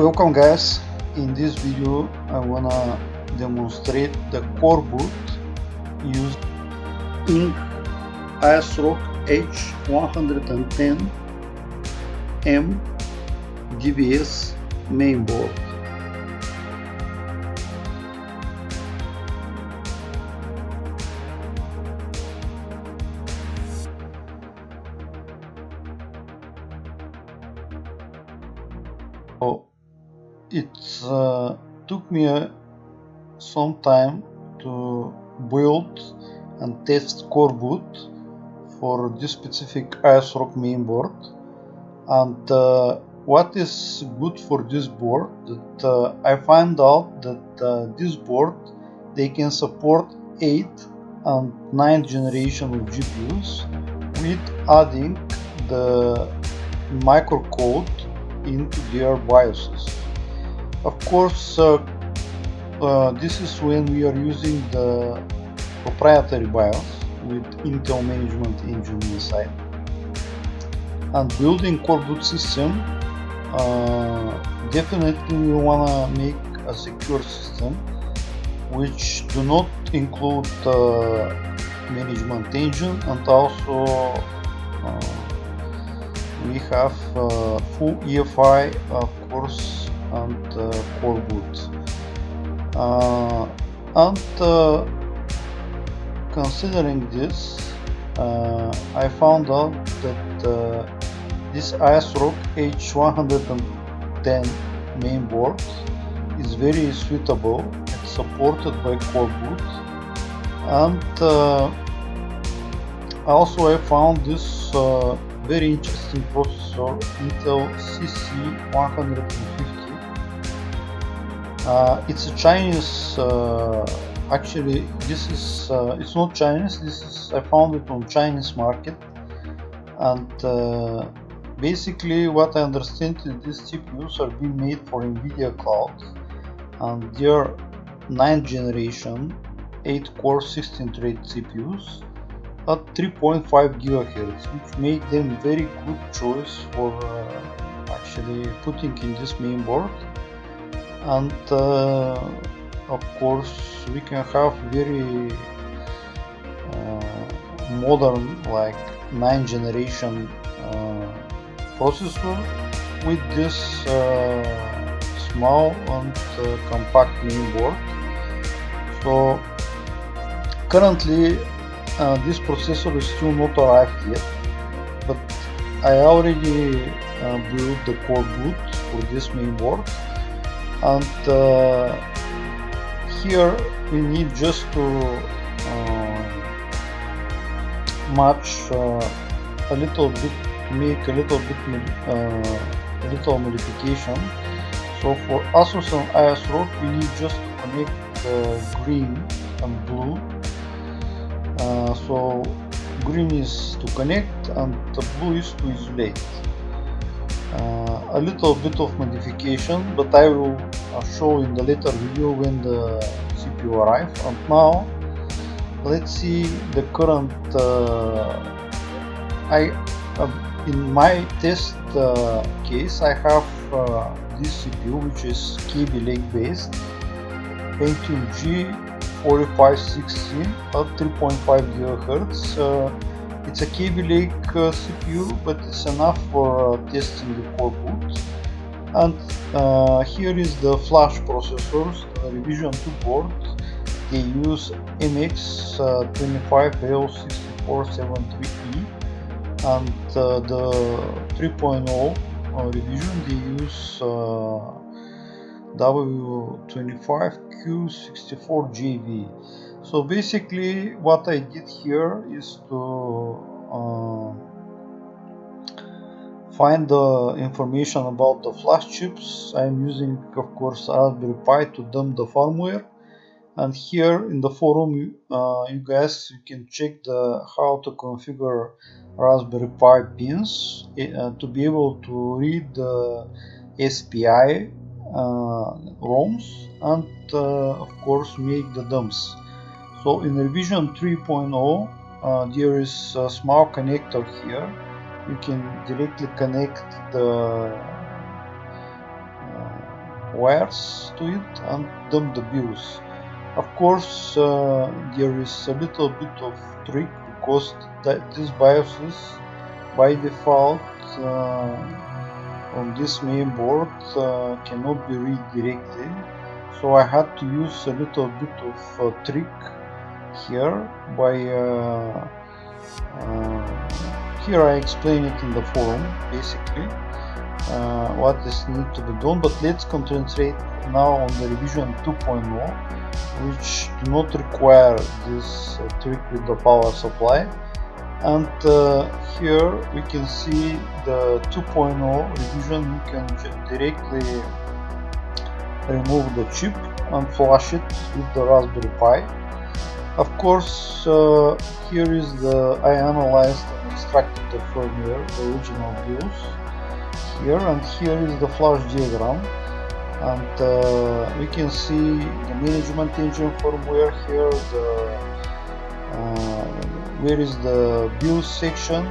Welcome guys, in this video I wanna demonstrate the Coreboot used in ASRock H110M-DVS mainboard. So it took me some time to build and test Coreboot for this specific ASRock mainboard, and what is good for this board that I find out that this board they can support 8 and 9 generation of GPUs with adding the microcode into their BIOSes. Of course, this is when we are using the proprietary BIOS with Intel management engine inside. And building Coreboot system, definitely we wanna make a secure system which do not include management engine, and also we have full EFI, of course, and Coreboot. And considering this, I found out that this ASRock H110 mainboard is very suitable. It's supported by Coreboot, and also I found this very interesting processor, Intel CC150. It's a Chinese, actually this is it's not Chinese, this is, I found it on Chinese market, and basically what I understand is these CPUs are being made for NVIDIA cloud, and they are 9th generation 8 core 16 thread CPUs at 3.5 GHz, which make them very good choice for actually putting in this mainboard. And of course we can have very modern, like 9th generation processor with this small and compact mainboard. So currently this processor is still not arrived yet, but I already built the Coreboot for this mainboard, and here we need just to match a little bit, to make a little modification. So for Asus and ASRock we need just to connect green and blue. So green is to connect and the blue is to isolate. A little bit of modification, but I will show in the later video when the CPU arrives. And now let's see the current. In my test case I have this CPU, which is Kaby Lake based Pentium G4516 at 3.5 GHz. It's a Kaby Lake CPU, but it's enough for testing the Coreboot. And here is the flash processors, the Revision 2 board. They use MX25L6473E, and the 3.0 revision they use W25Q64JV. So basically what I did here is to find the information about the flash chips. I'm using, of course, Raspberry Pi to dump the firmware, and here in the forum you guys, you can check how to configure Raspberry Pi pins to be able to read the SPI ROMs, and of course make the dumps. So in revision 3.0 there is a small connector here. You can directly connect the wires to it and dump the BIOS. Of course, there is a little bit of trick because this BIOS by default on this main board cannot be read directly, so I had to use a little bit of trick here by here I explain it in the forum basically what is need to be done, but let's concentrate now on the revision 2.0, which do not require this trick with the power supply. And here we can see the 2.0 revision. You can directly remove the chip and flash it with the Raspberry Pi. Of course, here is I analyzed and extracted the firmware, the original BIOS here, and here is the flash diagram, and we can see the management engine firmware here, where is the BIOS section.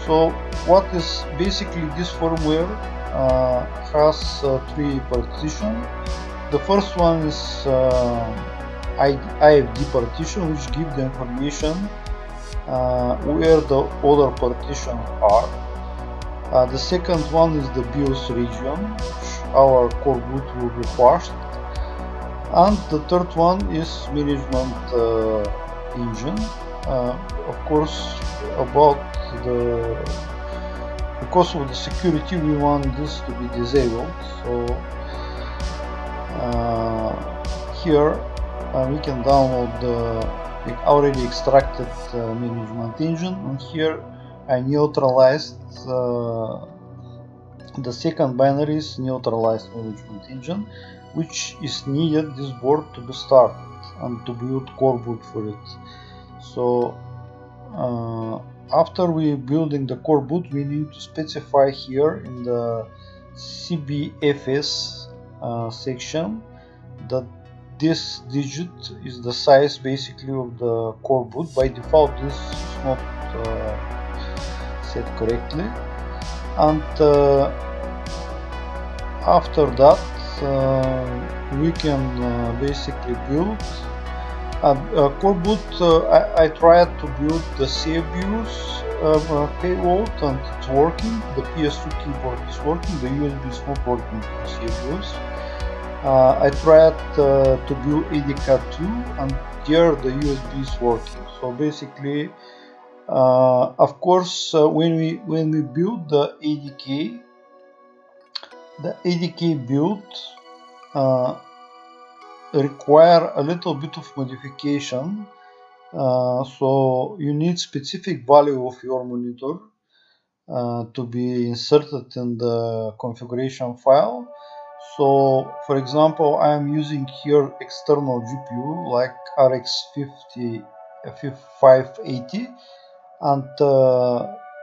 So what is basically this firmware has three partitions. The first one is IFD partition, which give the information where the other partitions are. The second one is the BIOS region, which our Coreboot will be parsed. And the third one is management engine. Of course, because of the security, we want this to be disabled. So here we can download the already extracted management engine, and here I neutralized the second binary is neutralized management engine, which is needed this board to be started and to build Coreboot for it. So after we building the Coreboot, we need to specify here in the CBFS section that this digit is the size basically of the Coreboot. By default this is not set correctly, and after that we can basically build Coreboot. I tried to build the CBIOS payload and it's working. The PS2 keyboard is working, the USB is not working for CBIOS. I tried to build ADK2 and there the USB is working. So basically, of course, when we build the ADK build require a little bit of modification. So you need specific value of your monitor to be inserted in the configuration file. So for example, I am using here external GPU like RX 580, and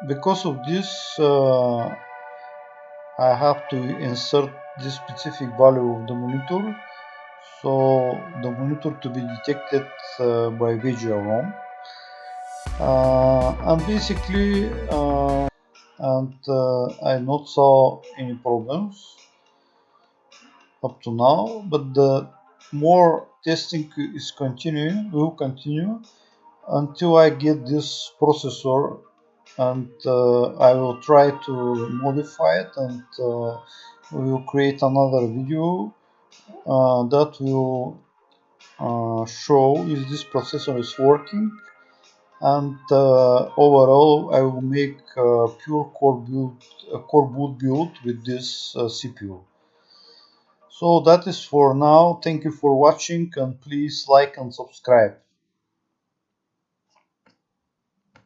because of this I have to insert this specific value of the monitor, so the monitor to be detected by visual ROM, and basically I not saw any problems up to now, but the more testing will continue until I get this processor, and I will try to modify it, and we will create another video that will show if this processor is working, and overall I will make a pure Coreboot build with this CPU. So that is for now. Thank you for watching, and please like and subscribe.